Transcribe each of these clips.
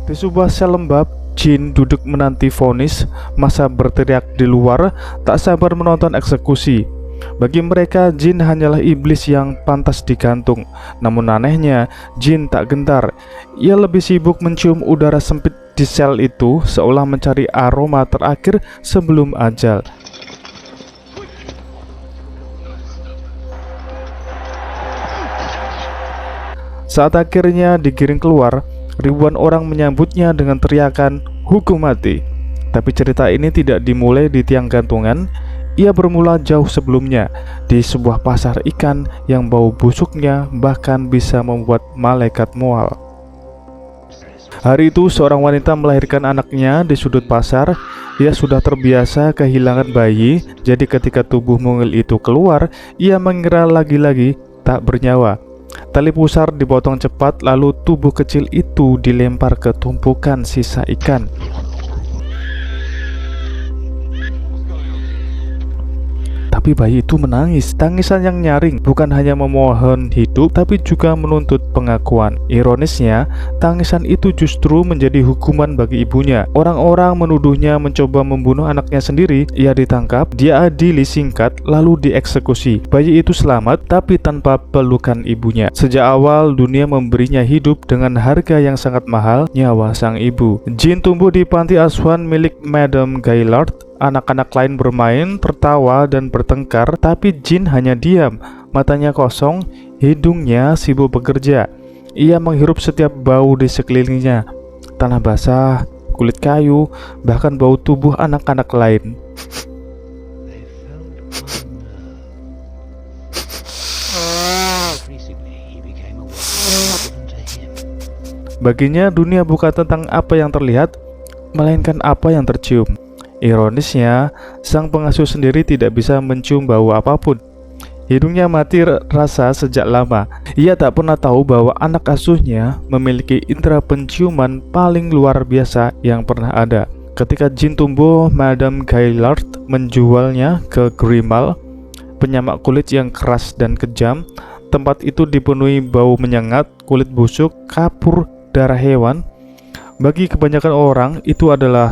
Di sebuah sel lembab, Jin duduk menanti vonis. Massa berteriak di luar, tak sabar menonton eksekusi. Bagi mereka, Jin hanyalah iblis yang pantas digantung. Namun anehnya, Jin tak gentar. Ia lebih sibuk mencium udara sempit di sel itu, seolah mencari aroma terakhir sebelum ajal. Saat akhirnya digiring keluar, ribuan orang menyambutnya dengan teriakan hukum mati. Tapi cerita ini tidak dimulai di tiang gantungan. Ia bermula jauh sebelumnya, di sebuah pasar ikan yang bau busuknya bahkan bisa membuat malaikat mual. Hari itu seorang wanita melahirkan anaknya di sudut pasar. Ia sudah terbiasa kehilangan bayi, jadi ketika tubuh mungil itu keluar, ia mengira lagi-lagi tak bernyawa. Tali pusar dipotong cepat, lalu tubuh kecil itu dilempar ke tumpukan sisa ikan. Tapi bayi itu menangis, tangisan yang nyaring, bukan hanya memohon hidup, tapi juga menuntut pengakuan. Ironisnya, tangisan itu justru menjadi hukuman bagi ibunya. Orang-orang menuduhnya mencoba membunuh anaknya sendiri. Ia ditangkap, diadili singkat, lalu dieksekusi. Bayi itu selamat, tapi tanpa pelukan ibunya. Sejak awal, dunia memberinya hidup dengan harga yang sangat mahal, nyawa sang ibu. Jin tumbuh di panti asuhan milik Madame Gaillard. Anak-anak lain bermain, tertawa, dan bertengkar, tapi Jin hanya diam, matanya kosong, hidungnya sibuk bekerja. Ia menghirup setiap bau di sekelilingnya, tanah basah, kulit kayu, bahkan bau tubuh anak-anak lain. Baginya, dunia bukan tentang apa yang terlihat, melainkan apa yang tercium. Ironisnya, sang pengasuh sendiri tidak bisa mencium bau apapun. Hidungnya mati rasa sejak lama. Ia tak pernah tahu bahwa anak asuhnya memiliki indera penciuman paling luar biasa yang pernah ada. Ketika Jin tumbuh, Madame Gaillard menjualnya ke Grimal, penyamak kulit yang keras dan kejam. Tempat itu dipenuhi bau menyengat, kulit busuk, kapur, darah hewan. Bagi kebanyakan orang, itu adalah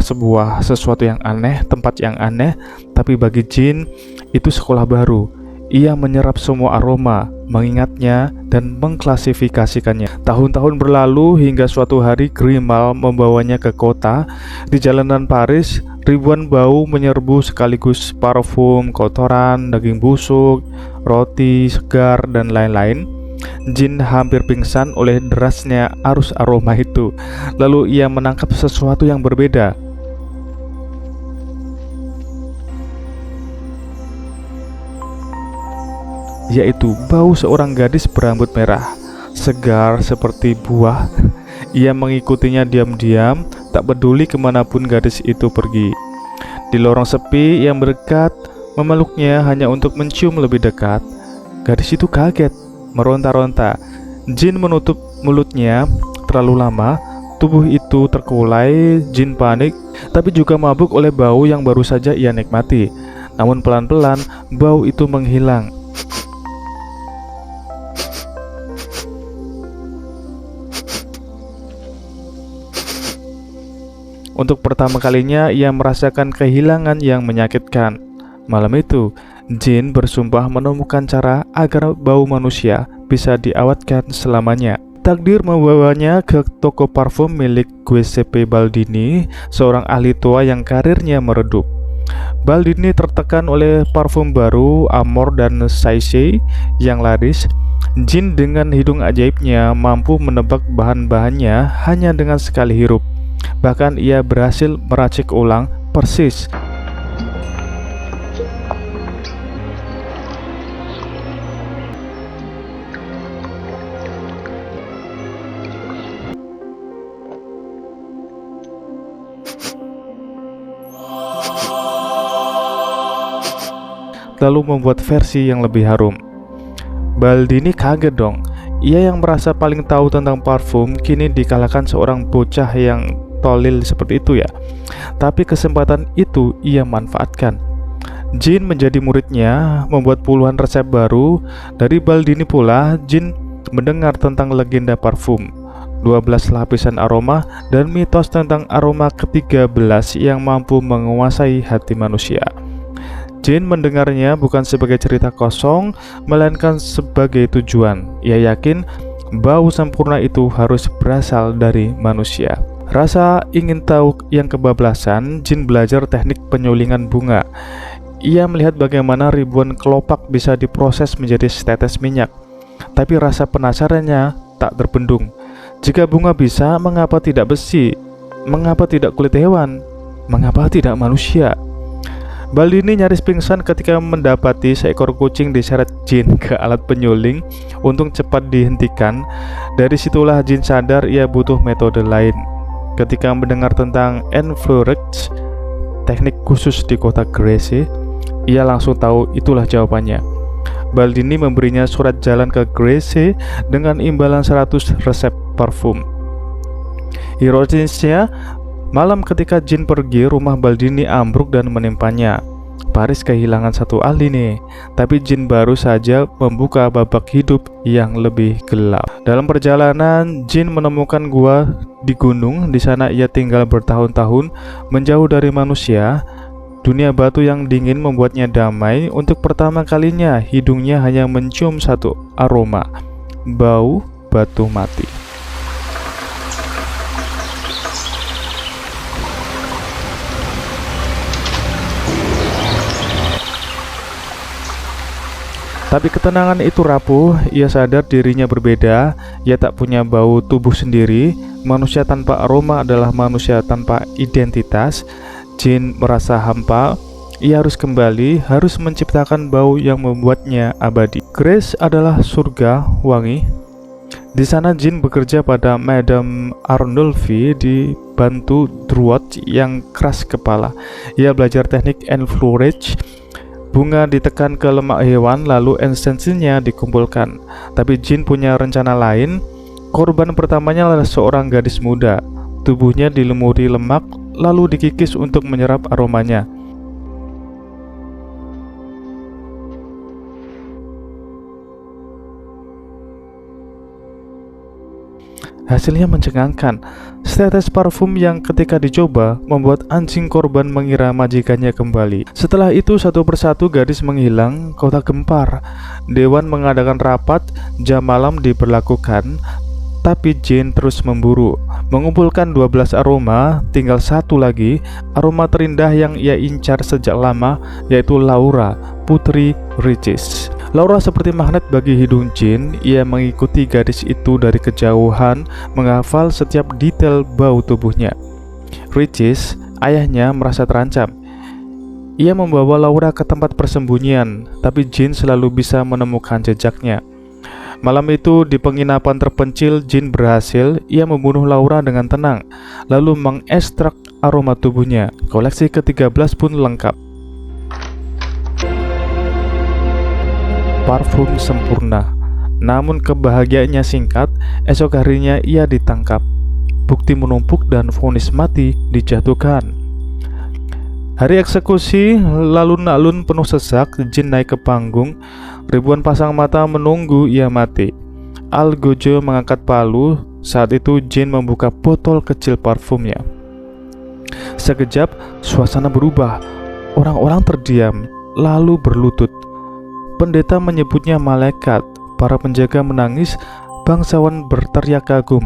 sesuatu yang aneh, tempat yang aneh. Tapi bagi Jin, itu sekolah baru. Ia menyerap semua aroma, mengingatnya, dan mengklasifikasikannya. Tahun-tahun berlalu hingga suatu hari Grimal membawanya ke kota. Di jalanan Paris, ribuan bau menyerbu sekaligus parfum, kotoran, daging busuk, roti segar, dan lain-lain. Jin hampir pingsan oleh derasnya arus aroma itu. Lalu ia menangkap sesuatu yang berbeda. Yaitu bau seorang gadis berambut merah, segar seperti buah. Ia mengikutinya diam-diam, tak peduli kemanapun gadis itu pergi. Di lorong sepi yang berdekat, memeluknya hanya untuk mencium lebih dekat. Gadis itu kaget, meronta-ronta. Jin menutup mulutnya terlalu lama. Tubuh itu terkulai. Jin panik, tapi juga mabuk oleh bau yang baru saja ia nikmati. Namun pelan-pelan bau itu menghilang. Untuk pertama kalinya ia merasakan kehilangan yang menyakitkan. Malam itu Jin bersumpah menemukan cara agar bau manusia bisa diawetkan selamanya. Takdir membawanya ke toko parfum milik Giuseppe Baldini, seorang ahli tua yang karirnya meredup. Baldini tertekan oleh parfum baru, Amor dan Saisei yang laris. Jin dengan hidung ajaibnya mampu menebak bahan-bahannya hanya dengan sekali hirup. Bahkan ia berhasil meracik ulang persis lalu membuat versi yang lebih harum. Baldini kaget dong. Ia yang merasa paling tahu tentang parfum kini dikalahkan seorang bocah yang tolil seperti itu ya. Tapi kesempatan itu ia manfaatkan. Jin menjadi muridnya, membuat puluhan resep baru. Dari Baldini pula, Jin mendengar tentang legenda parfum, 12 lapisan aroma, dan mitos tentang aroma ke-13 yang mampu menguasai hati manusia. Jin mendengarnya bukan sebagai cerita kosong, melainkan sebagai tujuan. Ia yakin bau sempurna itu harus berasal dari manusia. Rasa ingin tahu yang kebablasan, Jin belajar teknik penyulingan bunga. Ia melihat bagaimana ribuan kelopak bisa diproses menjadi setetes minyak. Tapi rasa penasarannya tak terbendung. Jika bunga bisa, mengapa tidak besi? Mengapa tidak kulit hewan? Mengapa tidak manusia? Baldini nyaris pingsan ketika mendapati seekor kucing diseret Jin ke alat penyuling untuk cepat dihentikan. Dari situlah Jin sadar ia butuh metode lain. Ketika mendengar tentang enfleurage, teknik khusus di kota Grasse, ia langsung tahu itulah jawabannya. Baldini memberinya surat jalan ke Grasse dengan imbalan 100 resep parfum. Ironisnya, malam ketika Jin pergi, rumah Baldini ambruk dan menimpanya. Paris kehilangan satu ahli nih, tapi Jin baru saja membuka babak hidup yang lebih gelap. Dalam perjalanan, Jin menemukan gua di gunung. Di sana ia tinggal bertahun-tahun, menjauh dari manusia. Dunia batu yang dingin membuatnya damai. Untuk pertama kalinya, hidungnya hanya mencium satu aroma, bau batu mati. Tapi ketenangan itu rapuh. Ia sadar dirinya berbeda. Ia tak punya bau tubuh sendiri. Manusia tanpa aroma adalah manusia tanpa identitas. Jin merasa hampa. Ia harus kembali, harus menciptakan bau yang membuatnya abadi. Grasse adalah surga wangi. Di sana Jin bekerja pada Madame Arnulfi, dibantu Drouot yang keras kepala. Ia belajar teknik enfleurage. Bunga ditekan ke lemak hewan, lalu esensinya dikumpulkan. Tapi Jin punya rencana lain. Korban pertamanya adalah seorang gadis muda. Tubuhnya dilumuri lemak, lalu dikikis untuk menyerap aromanya. Hasilnya mencengangkan. Setetes parfum yang ketika dicoba membuat anjing korban mengira majikannya kembali. Setelah itu satu persatu gadis menghilang, kota gempar. Dewan mengadakan rapat, jam malam diberlakukan. Tapi Jin terus memburu, mengumpulkan 12 aroma. Tinggal satu lagi, aroma terindah yang ia incar sejak lama, yaitu Laura, putri Regis. Laura seperti magnet bagi hidung Jin. Ia mengikuti gadis itu dari kejauhan, menghafal setiap detail bau tubuhnya. Regis, ayahnya, merasa terancam. Ia membawa Laura ke tempat persembunyian, tapi Jin selalu bisa menemukan jejaknya. Malam itu di penginapan terpencil, Jin berhasil. Ia membunuh Laura dengan tenang, lalu mengekstrak aroma tubuhnya. Koleksi ke-13 pun lengkap. Parfum sempurna. Namun kebahagiaannya singkat. Esok harinya ia ditangkap. Bukti menumpuk dan vonis mati dijatuhkan. Hari eksekusi, alun-alun penuh sesak. Jin naik ke panggung. Ribuan pasang mata menunggu ia mati. Algojo mengangkat palu. Saat itu Jin membuka botol kecil parfumnya. Sekejap suasana berubah. Orang-orang terdiam, lalu berlutut. Pendeta menyebutnya malaikat. Para penjaga menangis. Bangsawan berteriak kagum.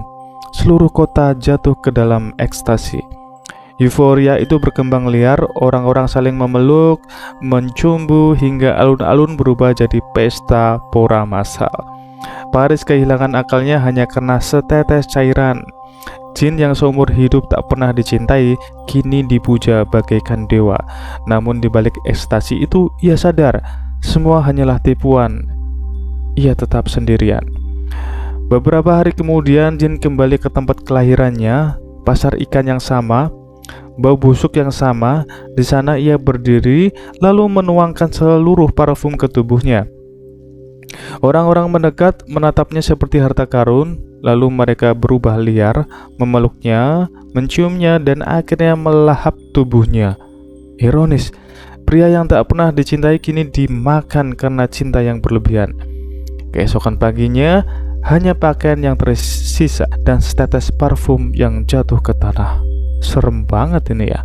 Seluruh kota jatuh ke dalam ekstasi. Euforia itu berkembang liar, orang-orang saling memeluk, mencumbu, hingga alun-alun berubah jadi pesta pora massal. Paris kehilangan akalnya hanya karena setetes cairan. Jin yang seumur hidup tak pernah dicintai, kini dipuja bagaikan dewa. Namun di balik ekstasi itu, ia sadar, semua hanyalah tipuan. Ia tetap sendirian. Beberapa hari kemudian, Jin kembali ke tempat kelahirannya, pasar ikan yang sama, bau busuk yang sama. Di sana ia berdiri lalu menuangkan seluruh parfum ke tubuhnya. Orang-orang mendekat, menatapnya seperti harta karun. Lalu mereka berubah liar, memeluknya, menciumnya, dan akhirnya melahap tubuhnya. Ironis, Pria yang tak pernah dicintai kini dimakan karena cinta yang berlebihan. Keesokan paginya, hanya pakaian yang tersisa dan setetes parfum yang jatuh ke tanah. Serem banget ini ya.